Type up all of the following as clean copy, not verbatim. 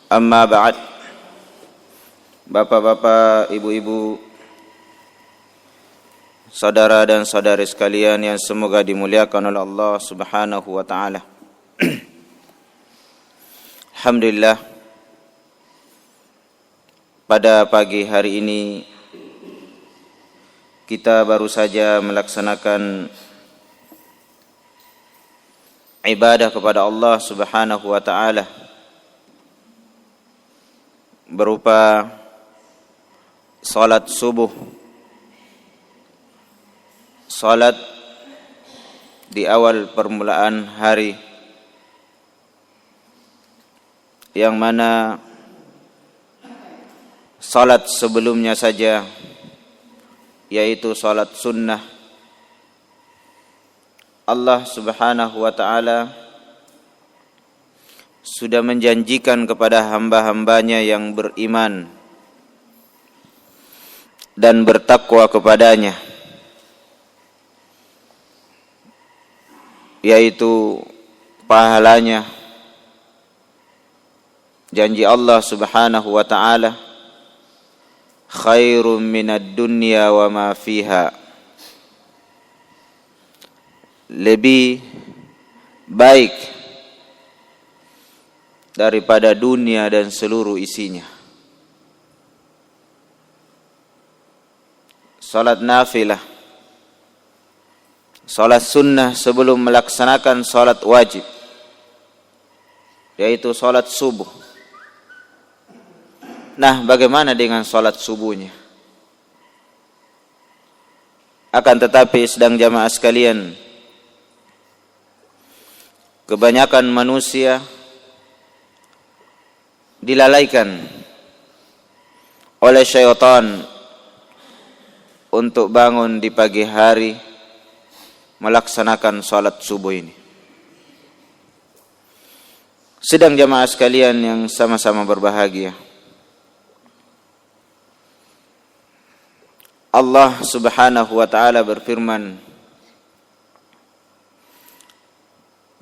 Amma ba'd. Bapak-bapak, ibu-ibu, saudara dan saudari sekalian yang semoga dimuliakan oleh Allah Subhanahu wa taala. Alhamdulillah, pada pagi hari ini kita baru saja melaksanakan ibadah kepada Allah Subhanahu wa taala berupa salat subuh, salat di awal permulaan hari, yang mana salat sebelumnya saja, yaitu salat sunnah, Allah Subhanahu wa ta'ala sudah menjanjikan kepada hamba-hambanya yang beriman dan bertakwa kepadanya, yaitu pahalanya. Janji Allah Subhanahu wa ta'ala, khairum minad dunya wa ma fiha, lebih baik daripada dunia dan seluruh isinya. Salat nafilah, salat sunnah sebelum melaksanakan salat wajib, yaitu salat subuh. Nah, bagaimana dengan salat subuhnya? Akan tetapi sedang jamaah sekalian, kebanyakan manusia dilalaikan oleh syaitan untuk bangun di pagi hari melaksanakan salat subuh ini. Sedang jamaah sekalian yang sama-sama berbahagia, Allah Subhanahu wa ta'ala berfirman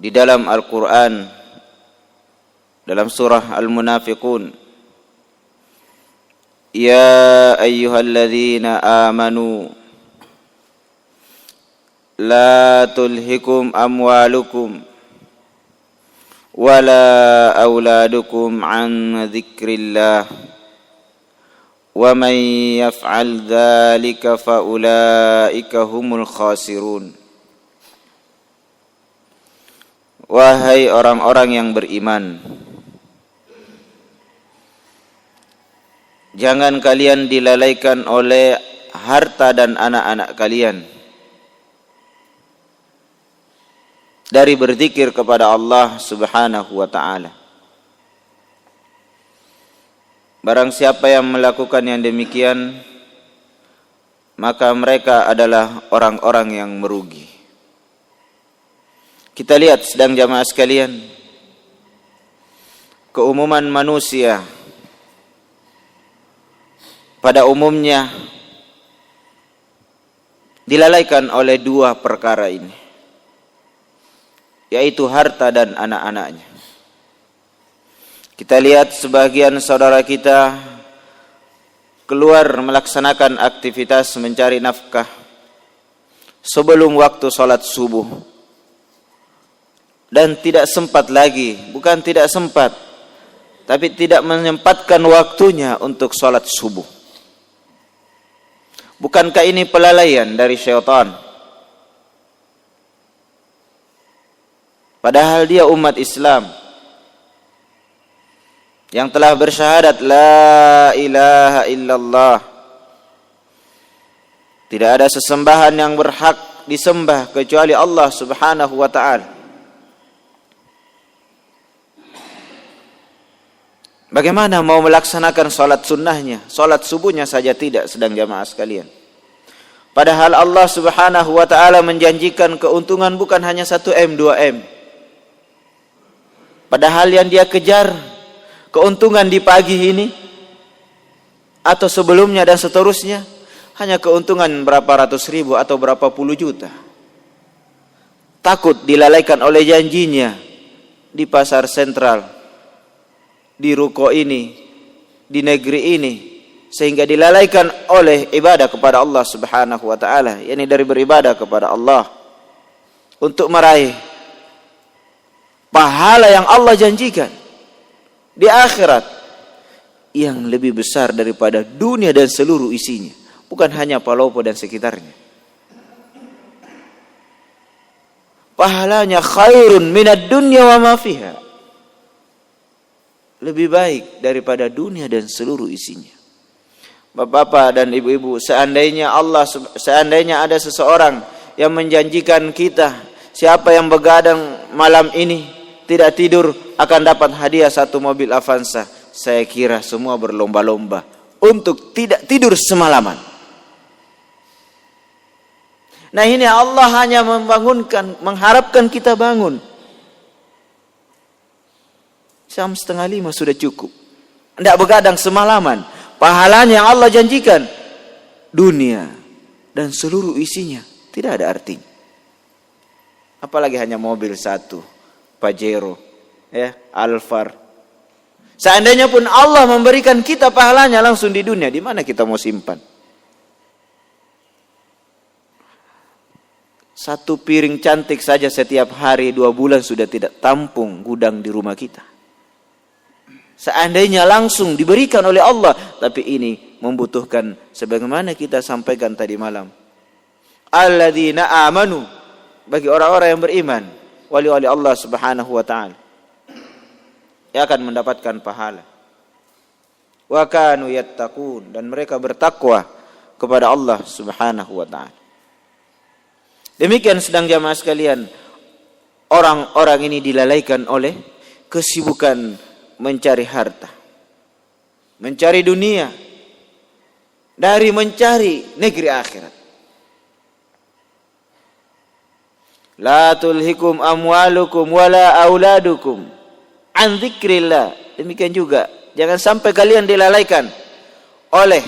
di dalam Al-Quran, dalam surah Al-Munafiqun, ya ayyuhalladzina amanu la tulhikum amwalukum wala auladukum an dzikrillah wa man yaf'al dzalika fa ulaika humul khasirun. Wahai orang-orang yang beriman, jangan kalian dilalaikan oleh harta dan anak-anak kalian dari berzikir kepada Allah Subhanahu wa ta'ala. Barang siapa yang melakukan yang demikian, maka mereka adalah orang-orang yang merugi. Kita lihat sedang jamaah sekalian, keumuman manusia pada umumnya dilalaikan oleh dua perkara ini, yaitu harta dan anak-anaknya. Kita lihat sebagian saudara kita keluar melaksanakan aktivitas mencari nafkah sebelum waktu salat subuh, dan tidak sempat lagi, bukan tidak sempat, tapi tidak menyempatkan waktunya untuk salat subuh. Bukankah ini pelalaian dari syaitan? Padahal dia umat Islam yang telah bersyahadat la ilaha illallah, tidak ada sesembahan yang berhak disembah kecuali Allah Subhanahu wa ta'ala. Bagaimana mau melaksanakan salat sunnahnya, salat subuhnya saja tidak, sedang jamaah sekalian. Padahal Allah Subhanahu wa ta'ala menjanjikan keuntungan bukan hanya 1M, 2M. Padahal yang dia kejar keuntungan di pagi ini atau sebelumnya dan seterusnya hanya keuntungan berapa ratus ribu atau berapa puluh juta. Takut dilalaikan oleh janjinya di pasar sentral di ruko ini, di negeri ini, sehingga dilalaikan oleh ibadah kepada Allah Subhanahu wa taala, yakni dari beribadah kepada Allah untuk meraih pahala yang Allah janjikan di akhirat yang lebih besar daripada dunia dan seluruh isinya, bukan hanya Palopo dan sekitarnya. Pahalanya khairun minad dunya wa ma fiha, lebih baik daripada dunia dan seluruh isinya. Bapak-bapak dan ibu-ibu, seandainya ada seseorang yang menjanjikan kita, siapa yang begadang malam ini tidak tidur akan dapat hadiah 1 mobil Avanza, saya kira semua berlomba-lomba untuk tidak tidur semalaman. Nah, ini Allah hanya mengharapkan kita bangun. Jam 4:30 sudah cukup. Tidak begadang semalaman. Pahalanya yang Allah janjikan, dunia dan seluruh isinya tidak ada artinya. Apalagi hanya mobil 1, Pajero, Alphard. Seandainya pun Allah memberikan kita pahalanya langsung di dunia, di mana kita mau simpan? 1 piring cantik saja setiap hari 2 bulan sudah tidak tampung gudang di rumah kita. Seandainya langsung diberikan oleh Allah, tapi ini membutuhkan sebagaimana kita sampaikan tadi malam. Alladzina amanu, bagi orang-orang yang beriman, wali-wali Allah Subhanahu wa taala, yang akan mendapatkan pahala. Wa kanu yattaqun, dan mereka bertakwa kepada Allah Subhanahu wa taala. Demikian sedang jamaah sekalian, orang-orang ini dilalaikan oleh kesibukan mencari harta, mencari dunia, dari mencari negeri akhirat. La tulhikum amwalukum wala auladukum an dzikrillah. Demikian juga, jangan sampai kalian dilalaikan oleh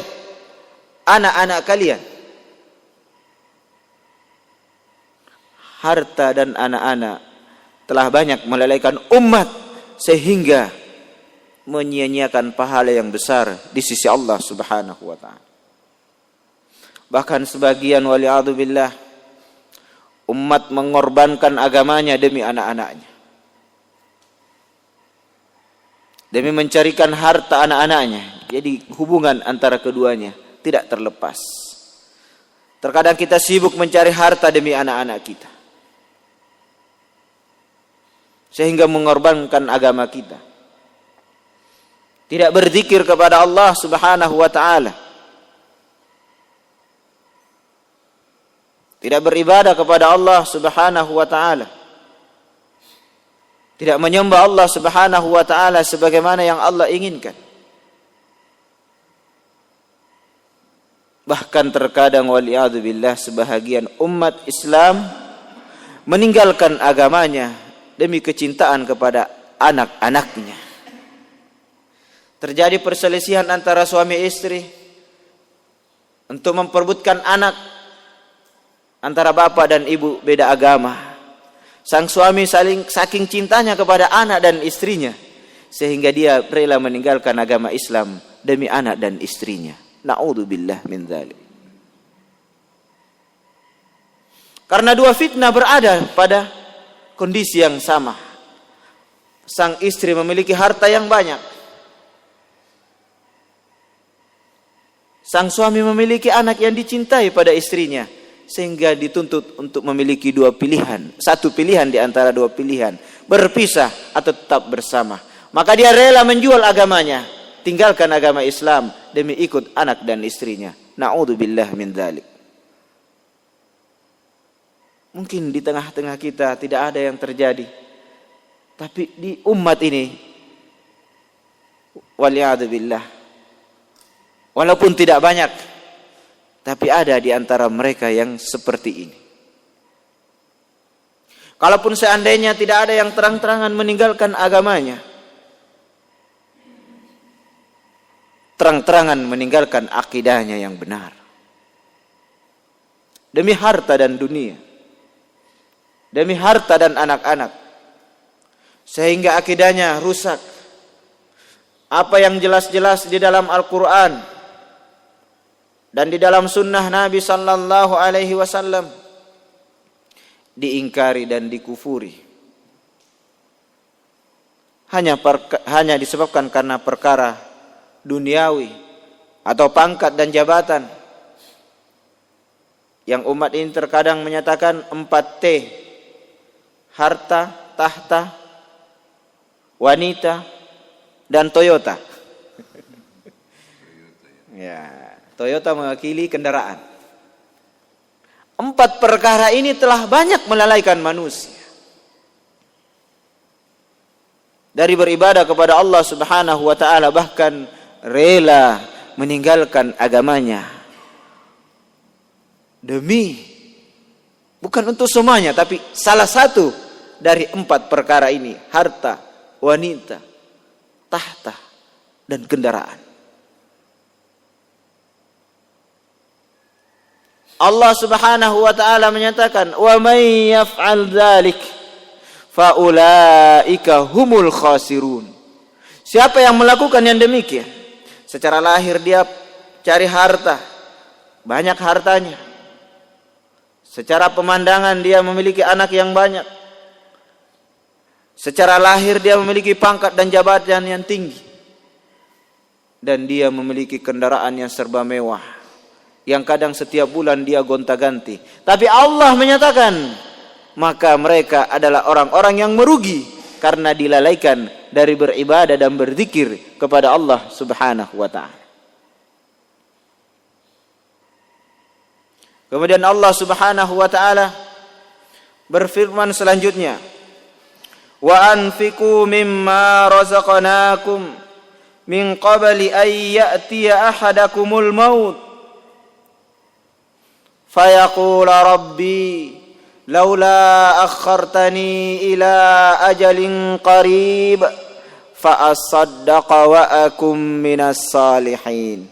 anak-anak kalian. Harta dan anak-anak telah banyak melalaikan umat sehingga menyia-nyiakan pahala yang besar di sisi Allah Subhanahu wa taala. Bahkan sebagian waliyadzubillah, umat mengorbankan agamanya demi anak-anaknya, demi mencarikan harta anak-anaknya. Jadi hubungan antara keduanya tidak terlepas. Terkadang kita sibuk mencari harta demi anak-anak kita, sehingga mengorbankan agama kita. Tidak berzikir kepada Allah Subhanahu wa taala. Tidak beribadah kepada Allah Subhanahu wa taala. Tidak menyembah Allah Subhanahu wa taala sebagaimana yang Allah inginkan. Bahkan terkadang waliyadzubillah, sebahagian umat Islam meninggalkan agamanya demi kecintaan kepada anak-anaknya. Terjadi perselisihan antara suami istri untuk memperebutkan anak, antara bapak dan ibu beda agama. Sang suami saking cintanya kepada anak dan istrinya, sehingga dia rela meninggalkan agama Islam demi anak dan istrinya. Na'udzubillah min dzalik. Karena 2 fitnah berada pada kondisi yang sama. Sang istri memiliki harta yang banyak, sang suami memiliki anak yang dicintai pada istrinya, sehingga dituntut untuk memiliki 2 pilihan. 1 pilihan di antara 2 pilihan, berpisah atau tetap bersama. Maka dia rela menjual agamanya, tinggalkan agama Islam demi ikut anak dan istrinya. Na'udzubillah min dzalik. Mungkin di tengah-tengah kita tidak ada yang terjadi, tapi di umat ini waliyadzubillah, walaupun tidak banyak, tapi ada di antara mereka yang seperti ini. Kalaupun seandainya tidak ada yang terang-terangan meninggalkan agamanya, terang-terangan meninggalkan akidahnya yang benar demi harta dan dunia, demi harta dan anak-anak, sehingga akidahnya rusak, apa yang jelas-jelas di dalam Al-Quran dan di dalam sunnah Nabi sallallahu alaihi wasallam diingkari dan dikufuri hanya disebabkan karena perkara duniawi atau pangkat dan jabatan, yang umat ini terkadang menyatakan 4T: harta, tahta, wanita, dan Toyota. Ya, Toyota mewakili kendaraan. 4 perkara ini telah banyak melalaikan manusia dari beribadah kepada Allah Subhanahu wa taala, bahkan rela meninggalkan agamanya demi, bukan untuk semuanya, tapi salah satu dari 4 perkara ini: harta, wanita, tahta, dan kendaraan. Allah Subhanahu wa taala menyatakan, "Wa may yaf'al dzalik fa ulaika humul khasirun." Siapa yang melakukan yang demikian? Secara lahir dia cari harta, banyak hartanya. Secara pemandangan dia memiliki anak yang banyak. Secara lahir dia memiliki pangkat dan jabatan yang tinggi. Dan dia memiliki kendaraan yang serba mewah, yang kadang setiap bulan dia gonta-ganti. Tapi Allah menyatakan, maka mereka adalah orang-orang yang merugi karena dilalaikan dari beribadah dan berzikir kepada Allah Subhanahu wa taala. Kemudian Allah Subhanahu wa taala berfirman selanjutnya, "Wa anfiqu mimma razaqnakum min qabli an ya'tiya ahadakumul maut fayaqula rabbi laula akhartani ila ajalin qarib fa asaddaqa wa akum minas salihin."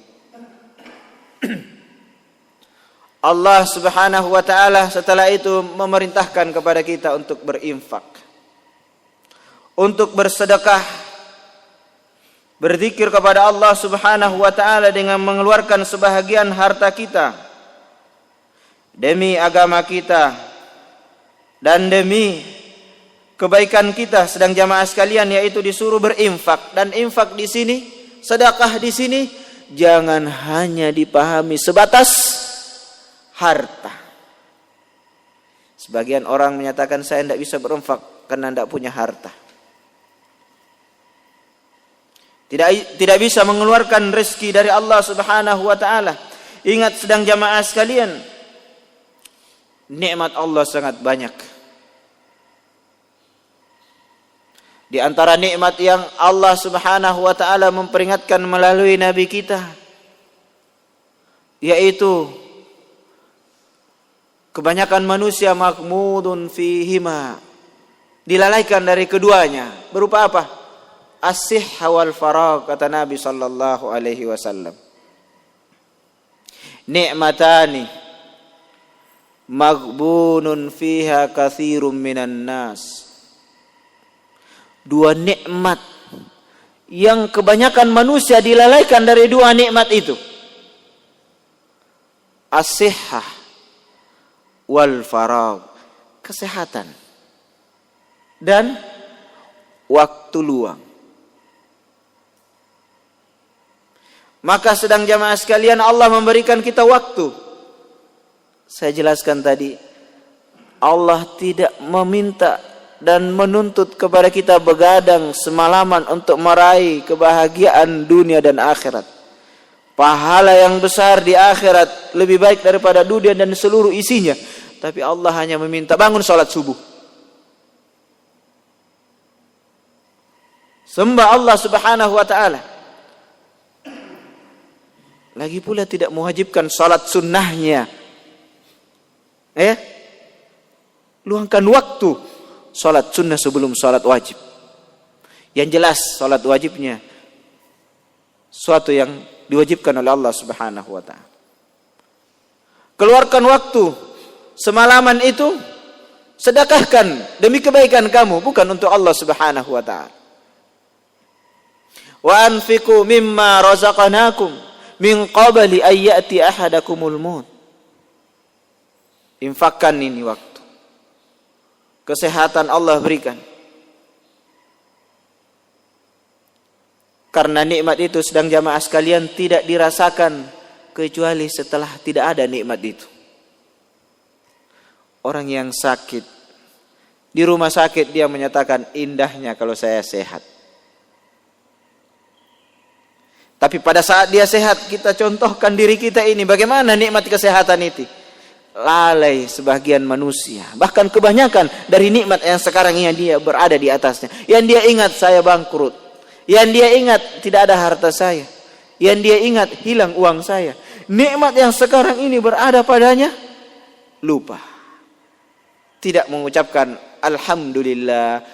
Allah Subhanahu wa taala setelah itu memerintahkan kepada kita untuk berinfak, untuk bersedekah, berzikir kepada Allah Subhanahu wa taala dengan mengeluarkan sebahagian harta kita demi agama kita dan demi kebaikan kita. Sedang jamaah sekalian, yaitu disuruh berinfak. Dan infak di sini, sedekah di sini, jangan hanya dipahami sebatas harta. Sebagian orang menyatakan, saya tidak bisa berinfak karena tidak punya harta. Tidak bisa mengeluarkan rezeki dari Allah Subhanahu wa taala. Ingat sedang jamaah sekalian, nikmat Allah sangat banyak. Di antara nikmat yang Allah Subhanahu wa taala memperingatkan melalui nabi kita, yaitu kebanyakan manusia makmudun fihima, dilalaikan dari keduanya. Berupa apa? As-sihha wal faragh, kata Nabi sallallahu alaihi wasallam. Ni'matani maghbunun fiha katsirun minan nas. 2 nikmat yang kebanyakan manusia dilalaikan dari 2 nikmat itu. As-sihha wal faragh, kesehatan dan waktu luang. Maka sedang jamaah sekalian, Allah memberikan kita waktu. Saya jelaskan tadi, Allah tidak meminta dan menuntut kepada kita begadang semalaman untuk meraih kebahagiaan dunia dan akhirat. Pahala yang besar di akhirat lebih baik daripada dunia dan seluruh isinya. Tapi Allah hanya meminta bangun salat subuh, sembah Allah Subhanahu wa taala. Lagi pula tidak mewajibkan salat sunnahnya. Luangkan waktu salat sunnah sebelum salat wajib. Yang jelas salat wajibnya suatu yang diwajibkan oleh Allah Subhanahu wa taala. Keluarkan waktu semalaman itu, sedekahkan demi kebaikan kamu, bukan untuk Allah Subhanahu wa taala. Wa anfiqu mimma razaqnakum min qabli an ya'ti ahadakumul maut. Infakkan ini waktu. Kesehatan Allah berikan. Karena nikmat itu sedang jamaah sekalian tidak dirasakan kecuali setelah tidak ada nikmat itu. Orang yang sakit di rumah sakit dia menyatakan indahnya kalau saya sehat. Tapi pada saat dia sehat kita contohkan diri kita ini bagaimana nikmat kesehatan itu. Lalai sebagian manusia, bahkan kebanyakan dari nikmat yang sekarang yang dia berada di atasnya. Yang dia ingat saya bangkrut, yang dia ingat tidak ada harta saya, yang dia ingat hilang uang saya. Nikmat yang sekarang ini berada padanya, lupa. Tidak mengucapkan alhamdulillah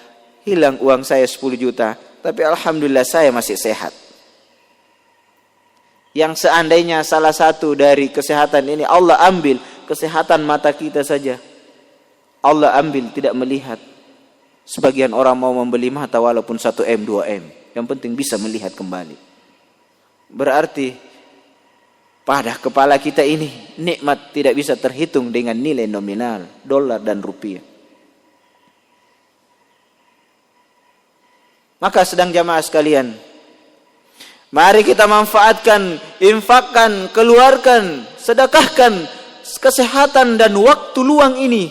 hilang uang saya 10 juta, tapi alhamdulillah saya masih sehat. Yang seandainya salah satu dari kesehatan ini Allah ambil, kesehatan mata kita saja Allah ambil, tidak melihat. Sebagian orang mau membeli mata walaupun 1M 2M, yang penting bisa melihat kembali. Berarti pada kepala kita ini nikmat tidak bisa terhitung dengan nilai nominal dolar dan rupiah. Maka sedang jamaah sekalian, mari kita manfaatkan, infakkan, keluarkan, sedekahkan kesehatan dan waktu luang ini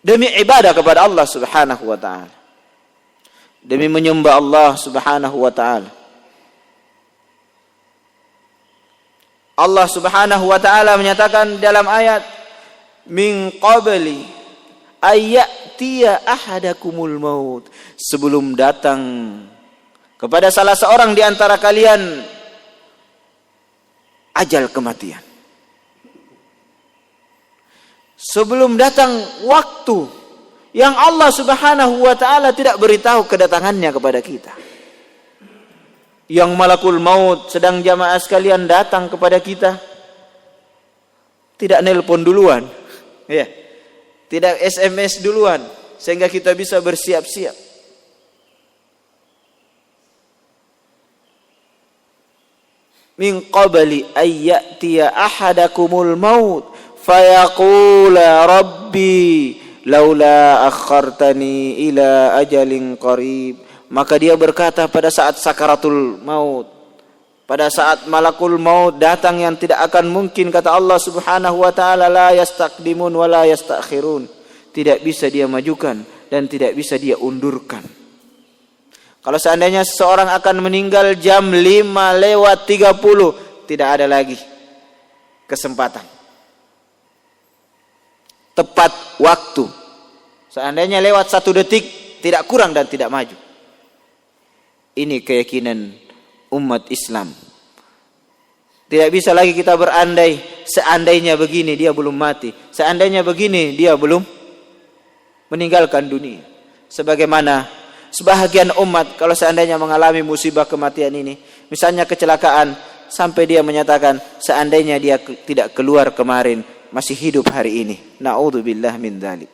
demi ibadah kepada Allah Subhanahu wa taala. Demi menyembah Allah Subhanahu wa taala. Allah Subhanahu wa taala menyatakan dalam ayat min qabli ayyatiya ahadakumul maut, sebelum datang kepada salah seorang di antara kalian ajal kematian. Sebelum datang waktu yang Allah Subhanahu wa taala tidak beritahu kedatangannya kepada kita. Yang malakul maut sedang jamaah sekalian datang kepada kita, tidak nelpon duluan, ya, tidak SMS duluan, sehingga kita bisa bersiap-siap. Min qabli ayyatiya ahadakumul maut fayaqula rabbi laula akhartani ila ajalin qarib. Maka dia berkata pada saat sakaratul maut, pada saat malakul maut datang yang tidak akan mungkin, kata Allah Subhanahu wa taala, la yastaqdimun wa la yastakhirun. Tidak bisa dia majukan dan tidak bisa dia undurkan. Kalau seandainya seseorang akan meninggal jam 5:30, tidak ada lagi kesempatan. Tepat waktu. Seandainya lewat 1 detik, tidak kurang dan tidak maju. Ini keyakinan umat Islam. Tidak bisa lagi kita berandai, seandainya begini dia belum mati, seandainya begini dia belum meninggalkan dunia. Sebagaimana sebahagian umat kalau seandainya mengalami musibah kematian ini, misalnya kecelakaan, sampai dia menyatakan seandainya dia tidak keluar kemarin, masih hidup hari ini. Na'udzubillah min dzalik.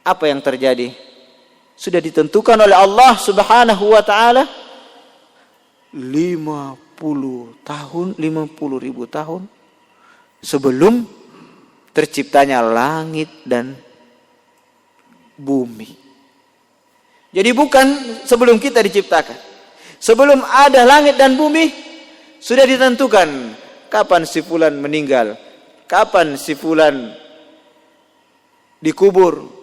Apa yang terjadi? Sudah ditentukan oleh Allah Subhanahu wa taala 50 ribu tahun sebelum terciptanya langit dan bumi. Jadi bukan sebelum kita diciptakan. Sebelum ada langit dan bumi sudah ditentukan kapan si fulan meninggal, kapan si fulan dikubur,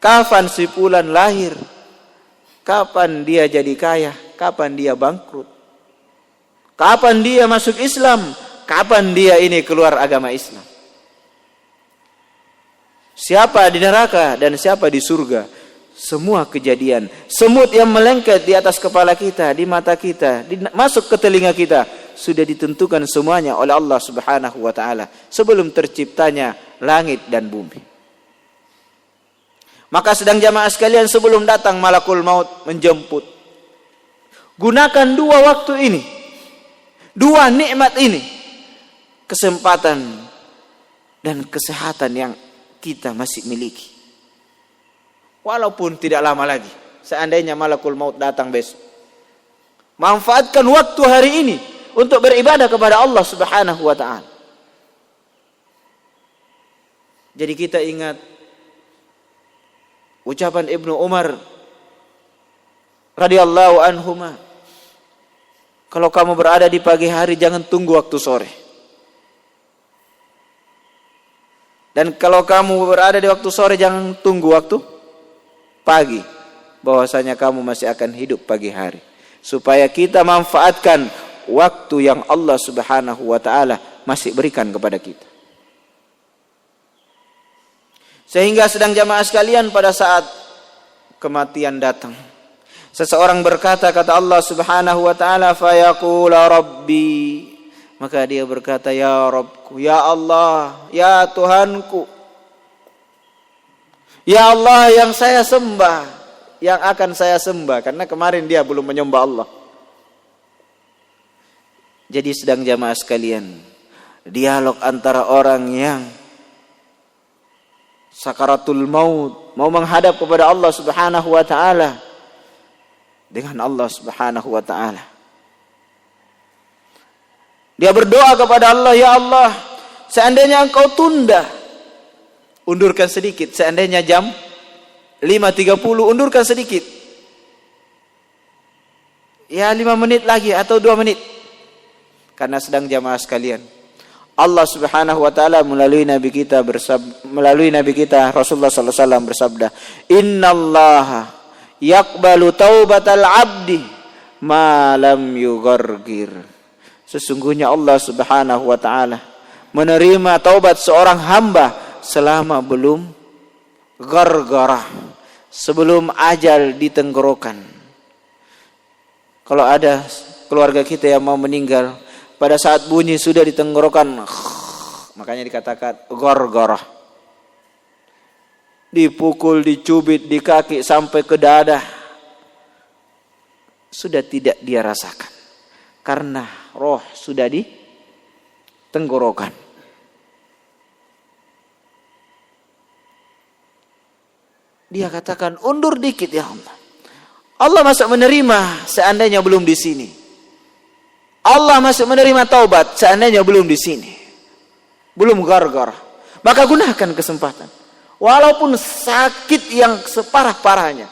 kapan si fulan lahir, kapan dia jadi kaya, kapan dia bangkrut, kapan dia masuk Islam, kapan dia ini keluar agama Islam. Siapa di neraka dan siapa di surga. Semua kejadian, semut yang melengket di atas kepala kita, di mata kita, masuk ke telinga kita, sudah ditentukan semuanya oleh Allah Subhanahu wa taala sebelum terciptanya langit dan bumi. Maka sedang jamaah sekalian, sebelum datang malakul maut menjemput, gunakan 2 waktu ini, 2 nikmat ini, kesempatan dan kesehatan yang kita masih miliki, Walaupun tidak lama lagi. Seandainya malakul maut datang besok. Manfaatkan waktu hari ini untuk beribadah kepada Allah Subhanahu wa ta'ala. Jadi kita ingat ucapan Ibnu Umar radhiyallahu anhuma, kalau kamu berada di pagi hari jangan tunggu waktu sore. Dan kalau kamu berada di waktu sore jangan tunggu waktu pagi. Bahwasanya kamu masih akan hidup pagi hari. Supaya kita manfaatkan waktu yang Allah Subhanahu wa ta'ala masih berikan kepada kita. Sehingga sedang jamaah sekalian, pada saat kematian datang, seseorang berkata, kata Allah Subhanahu wa ta'ala, fayaqula rabbi, maka dia berkata, ya Rabbku, ya Allah, ya Tuhanku, ya Allah yang saya sembah, yang akan saya sembah, karena kemarin dia belum menyembah Allah. Jadi sedang jamaah sekalian, dialog antara orang yang sakaratul maut, mau menghadap kepada Allah Subhanahu wa ta'ala, dengan Allah Subhanahu wa ta'ala. Dia berdoa kepada Allah, ya Allah, seandainya engkau tunda, undurkan sedikit. Seandainya jam 5.30, undurkan sedikit. Ya 5 menit lagi atau 2 menit. Karena sedang jamaah sekalian, Allah Subhanahu wa ta'ala melalui Nabi kita Rasulullah sallallahu alaihi wasallam bersabda, innallaha yaqbalu taubatal abdi ma lam yughargir. Sesungguhnya Allah Subhanahu wa ta'ala menerima taubat seorang hamba selama belum gargarah, sebelum ajal ditenggorokan. Kalau ada keluarga kita yang mau meninggal, pada saat bunyi sudah ditenggorokan, makanya dikatakan gargarah. Dipukul, dicubit di kaki sampai ke dada, sudah tidak dia rasakan. Karena roh sudah di tenggorokan. Dia katakan, undur dikit ya Allah. Allah masih menerima seandainya belum di sini. Allah masih menerima taubat seandainya belum di sini. Belum gargara. Maka gunakan kesempatan. Walaupun sakit yang separah-parahnya,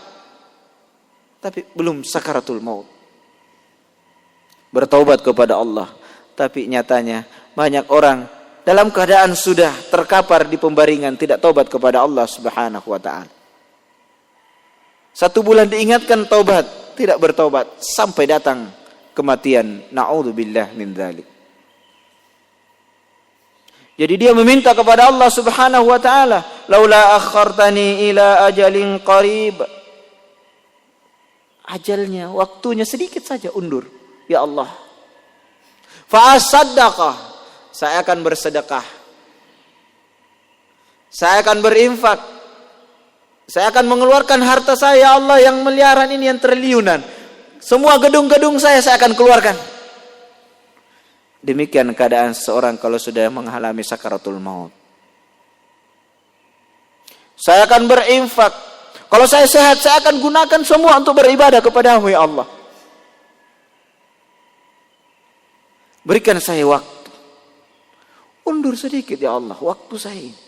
tapi belum sakaratul maut. Bertaubat kepada Allah. Tapi nyatanya banyak orang dalam keadaan sudah terkapar di pembaringan, tidak taubat kepada Allah Subhanahu wa ta'ala. 1 bulan diingatkan taubat, tidak bertaubat sampai datang kematian. Na'udzubillah min dzalik. Jadi dia meminta kepada Allah Subhanahu wa ta'ala, laula akhartani ila ajalin qarib. Ajalnya, waktunya sedikit saja, undur ya Allah. Fa asaddaqah, saya akan bersedekah, saya akan berinfak, saya akan mengeluarkan harta saya, ya Allah, yang miliaran ini, yang triliunan. Semua gedung-gedung saya akan keluarkan. Demikian keadaan seorang kalau sudah mengalami sakaratul maut. Saya akan berinfak. Kalau saya sehat, saya akan gunakan semua untuk beribadah kepada-Mu ya Allah. Berikan saya waktu. Undur sedikit ya Allah waktu saya ini.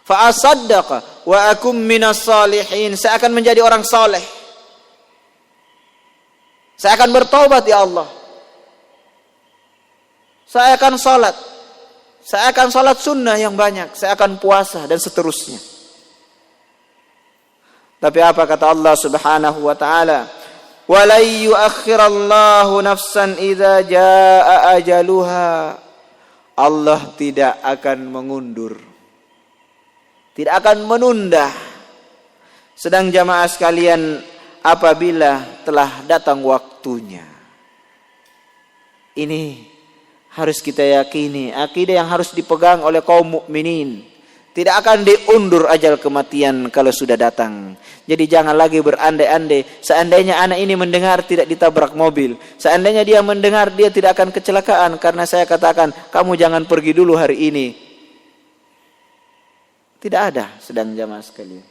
Fa asaddaqa wa akum minas salihin. Saya akan menjadi orang saleh. Saya akan bertaubat ya Allah. Saya akan salat. Saya akan salat sunnah yang banyak. Saya akan puasa dan seterusnya. Tapi apa kata Allah Subhanahu wa ta'ala? Wa la yu'akhirallahu nafsan idza jaa ajaluha. Allah tidak akan mengundur. Tidak akan menunda. Sedang jamaah sekalian, apabila telah datang waktunya. Ini harus kita yakini, akidah yang harus dipegang oleh kaum mukminin. Tidak akan diundur ajal kematian kalau sudah datang. Jadi jangan lagi berandai-andai. Seandainya anak ini mendengar tidak ditabrak mobil, seandainya dia mendengar dia tidak akan kecelakaan karena saya katakan kamu jangan pergi dulu hari ini. Tidak ada sedang jamaah sekalian.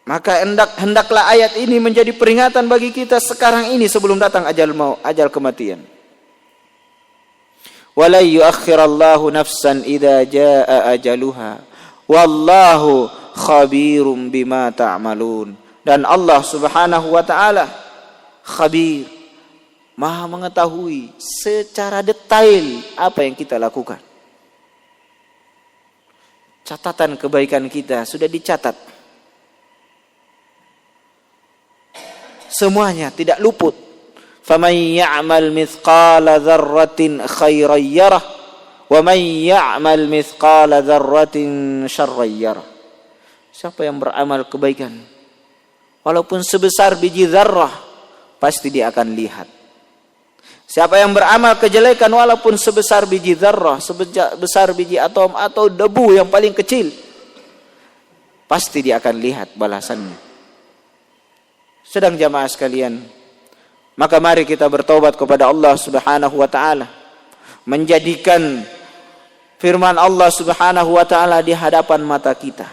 Maka hendaklah ayat ini menjadi peringatan bagi kita sekarang ini sebelum datang ajal kematian. Wala yuakhirallahu nafsan idza jaa ajaluha wallahu khabirum bima ta'malun. Dan Allah Subhanahu wa taala khabir, Maha mengetahui secara detail apa yang kita lakukan. Catatan kebaikan kita sudah dicatat. Semuanya tidak luput. Faman ya'mal mithqala dzarratin khairan yarah wa man ya'mal mithqala dzarratin syarran yarah. Siapa yang beramal kebaikan walaupun sebesar biji zarrah, pasti dia akan lihat. Siapa yang beramal kejelekan walaupun sebesar biji zarrah, sebesar biji atom atau debu yang paling kecil, pasti dia akan lihat balasannya. Sedang jamaah sekalian, maka mari kita bertobat kepada Allah Subhanahu wa taala, menjadikan firman Allah Subhanahu wa taala di hadapan mata kita.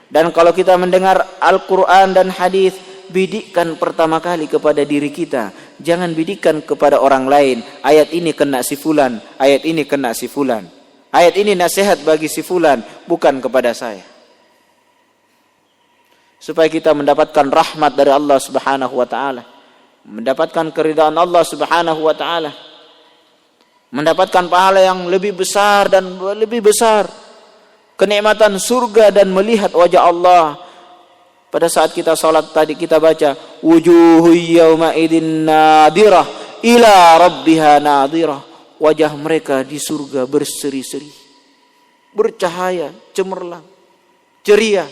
Dan kalau kita mendengar Al-Qur'an dan hadis, bidikkan pertama kali kepada diri kita, jangan bidikkan kepada orang lain. Ayat ini kena si fulan, ayat ini kena si fulan, ayat ini nasihat bagi si fulan, bukan kepada saya. Supaya kita mendapatkan rahmat dari Allah Subhanahu wa taala, mendapatkan keridhaan Allah Subhanahu wa taala, mendapatkan pahala yang lebih besar dan lebih besar, kenikmatan surga dan melihat wajah Allah. Pada saat kita salat tadi kita baca wujuhu yauma idin nadirah ila rabbiha nadirah. Wajah mereka di surga berseri-seri, bercahaya, cemerlang, ceria.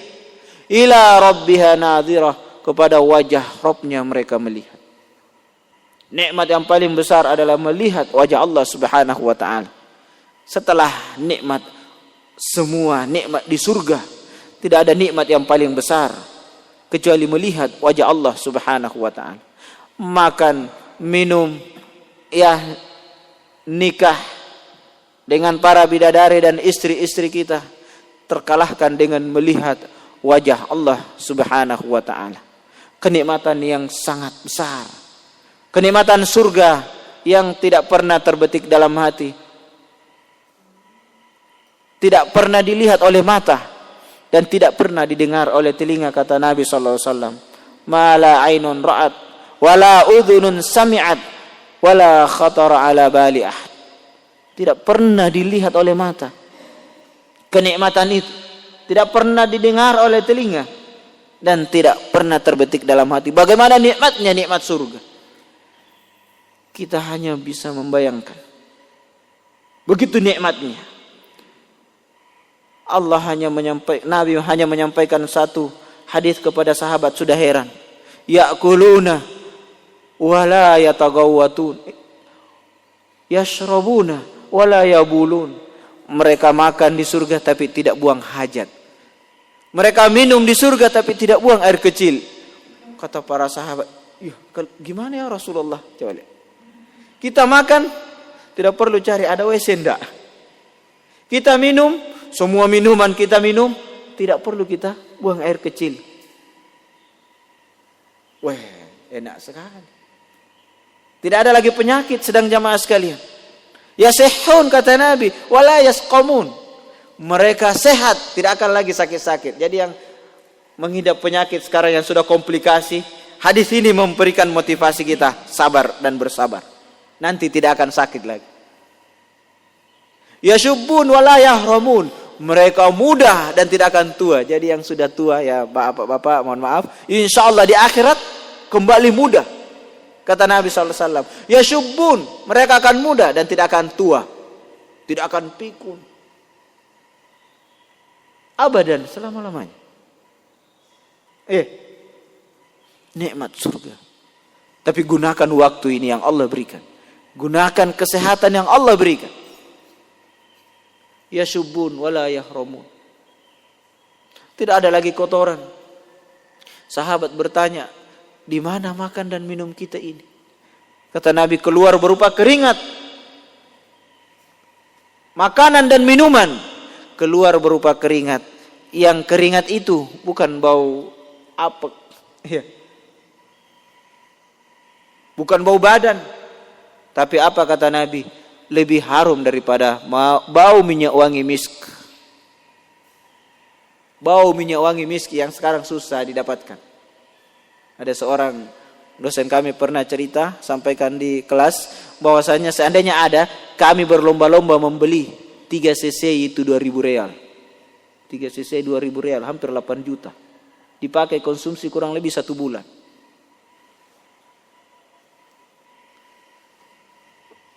Ila rabbiha nadirah, kepada wajah Rabbnya mereka melihat. Nikmat yang paling besar adalah melihat wajah Allah Subhanahu wa taala. Setelah nikmat, semua nikmat di surga, tidak ada nikmat yang paling besar kecuali melihat wajah Allah Subhanahu wa taala. Makan, minum, ya nikah dengan para bidadari dan istri-istri kita terkalahkan dengan melihat wajah Allah Subhanahu wa taala. Kenikmatan yang sangat besar. Kenikmatan surga yang tidak pernah terbetik dalam hati. Tidak pernah dilihat oleh mata dan tidak pernah didengar oleh telinga, kata Nabi sallallahu alaihi wasallam. Ma la ainun ra'at wala udhunun sami'at wala khatara ala bali ahad. Tidak pernah dilihat oleh mata. Kenikmatan itu tidak pernah didengar oleh telinga dan tidak pernah terbetik dalam hati. Bagaimana nikmatnya nikmat surga? Kita hanya bisa membayangkan. Begitu nikmatnya. Nabi hanya menyampaikan satu hadis kepada sahabat, sudah heran. Ya'kuluna wa la yatagawwatun. Yashrabuna wa la yabulun. Mereka makan di surga tapi tidak buang hajat. Mereka minum di surga tapi tidak buang air kecil. Kata para sahabat, gimana ya Rasulullah? Coba lihat. Kita makan tidak perlu cari ada WC enggak. Kita minum, semua minuman kita minum, tidak perlu kita buang air kecil. Wah, enak sekali. Tidak ada lagi penyakit sedang jamaah sekalian. Yasihun, kata Nabi, wala yasqamun. Mereka sehat, tidak akan lagi sakit-sakit. Jadi yang mengidap penyakit sekarang yang sudah komplikasi, hadis ini memberikan motivasi kita sabar dan bersabar. Nanti tidak akan sakit lagi. Yashubbun wala yahramun. Mereka muda dan tidak akan tua. Jadi yang sudah tua, ya bapak-bapak, mohon maaf, insyaallah di akhirat kembali muda. Kata Nabi SAW, yashubbun, mereka akan muda dan tidak akan tua, tidak akan pikun, abadan, selama-lamanya. Nikmat surga. Tapi gunakan waktu ini yang Allah berikan, gunakan kesehatan yang Allah berikan. Yashubbun wala yahramun. Tidak ada lagi kotoran. Sahabat bertanya, di mana makan dan minum kita ini? Kata Nabi, keluar berupa keringat. Makanan dan minuman keluar berupa keringat. Yang keringat itu bukan bau apek. Ya. Bukan bau badan. Tapi apa kata Nabi? Lebih harum daripada bau minyak wangi misk. Bau minyak wangi misk yang sekarang susah didapatkan. Ada seorang dosen kami pernah cerita, sampaikan di kelas, bahwasanya seandainya ada, kami berlomba-lomba membeli 3 cc itu 2.000 real. 3 cc 2.000 real, hampir 8 juta. Dipakai konsumsi kurang lebih 1 bulan.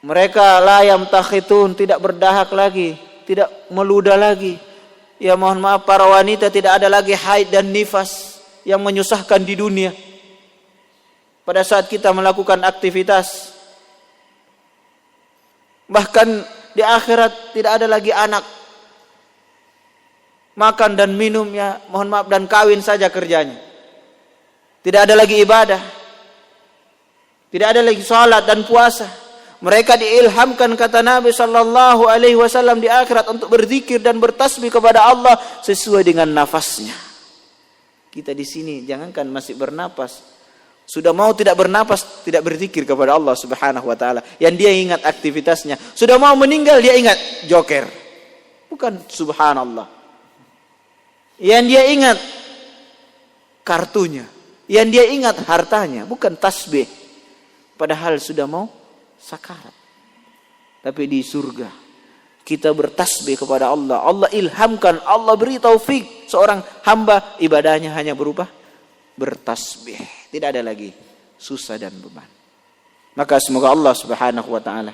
Mereka la yamtakhitun, tidak berdahak lagi, tidak meludah lagi. Ya mohon maaf, para wanita tidak ada lagi haid dan nifas yang menyusahkan di dunia. Pada saat kita melakukan aktivitas, bahkan di akhirat tidak ada lagi anak. Makan dan minum, ya mohon maaf, dan kawin saja kerjanya. Tidak ada lagi ibadah. Tidak ada lagi salat dan puasa. Mereka diilhamkan, kata Nabi sallallahu alaihi wasallam, di akhirat untuk berzikir dan bertasbih kepada Allah sesuai dengan nafasnya. Kita di sini jangankan masih bernapas, sudah mau tidak bernapas, tidak berzikir kepada Allah Subhanahu wa taala. Yang dia ingat aktivitasnya. Sudah mau meninggal dia ingat joker. Bukan subhanallah. Yang dia ingat kartunya, yang dia ingat hartanya, bukan tasbih. Padahal sudah mau sakarat. Tapi di surga kita bertasbih kepada Allah. Allah ilhamkan, Allah beri taufik seorang hamba ibadahnya hanya berupa bertasbih. Tidak ada lagi susah dan beban. Maka semoga Allah Subhanahu wa taala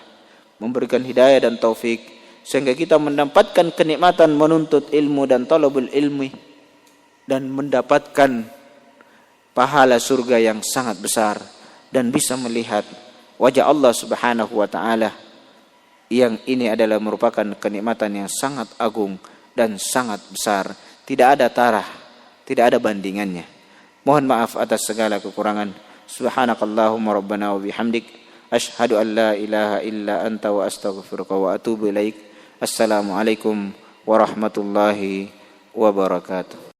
memberikan hidayah dan taufik sehingga kita mendapatkan kenikmatan menuntut ilmu dan talabul ilmi dan mendapatkan pahala surga yang sangat besar dan bisa melihat wajah Allah Subhanahu wa taala yang ini adalah merupakan kenikmatan yang sangat agung dan sangat besar, tidak ada tarah, tidak ada bandingannya. Mohon maaf atas segala kekurangan. Subhanakallahumma rabbana wa bihamdik asyhadu an la ilaha illa anta wa astaghfiruka wa atubu ilaik. Assalamualaikum warahmatullahi wabarakatuh.